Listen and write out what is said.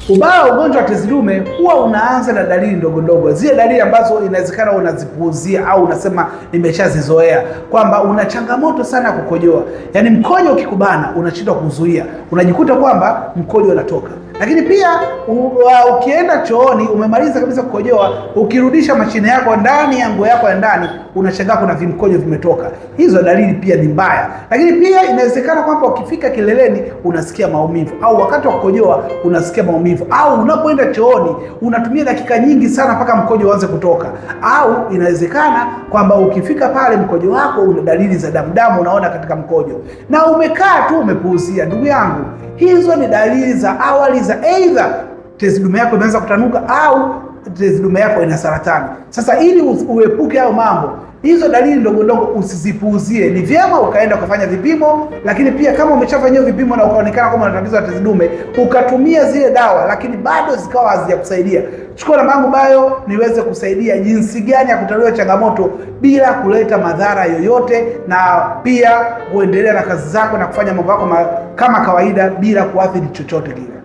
Ubaya wa ugonjwa wa tezi dume huwa unaanza na dalili ndogo ndogo, zile dalili ambazo inawezekana unazipuuzia au unasema nimeshazizoea, kwamba una changamoto sana ya kukojoa. Yaani mkojo ukikubana unashindwa kuzuia, unajikuta kwamba mkojo unatoka. Lakini pia ukienda chooni umemaliza kabisa kukojoa, ukirudisha mashine yako ndani ya nguo yako ya ndani, unashangaa kuna vimkojo vimetoka. Hizo dalili pia ni mbaya. Lakini pia inawezekana kwamba ukifika kileleni unasikia maumivu, au wakati wa kukojoa unasikia maumivu, au unapoenda chooni unatumia dakika nyingi sana mpaka mkojo uanze kutoka, au inawezekana kwamba ukifika pale mkojo wako una dalili za damu unaona katika mkojo na umekaa tu umepuuzia. Ndugu yangu, hizo ni dalili za awali za aidha tezi dume yako imeanza kutanuka au tezi dume yako ina saratani. Sasa ili uepuke hayo mambo, hizo dalili ndogo ndogo usizipuuzie. Ni vyema ukaenda ukafanya vipimo, lakini pia kama umeshafanyia vipimo na ukaonekana kama una tatizo la tezi dume, ukatumia zile dawa lakini bado zikawa hazijakusaidia, chukua namba yangu bayo niweze kusaidia jinsi gani ya kutatua changamoto bila kuleta madhara yoyote, na pia kuendelea na kazi zako na kufanya mambo yako kama kawaida bila kuathiri chochote kile.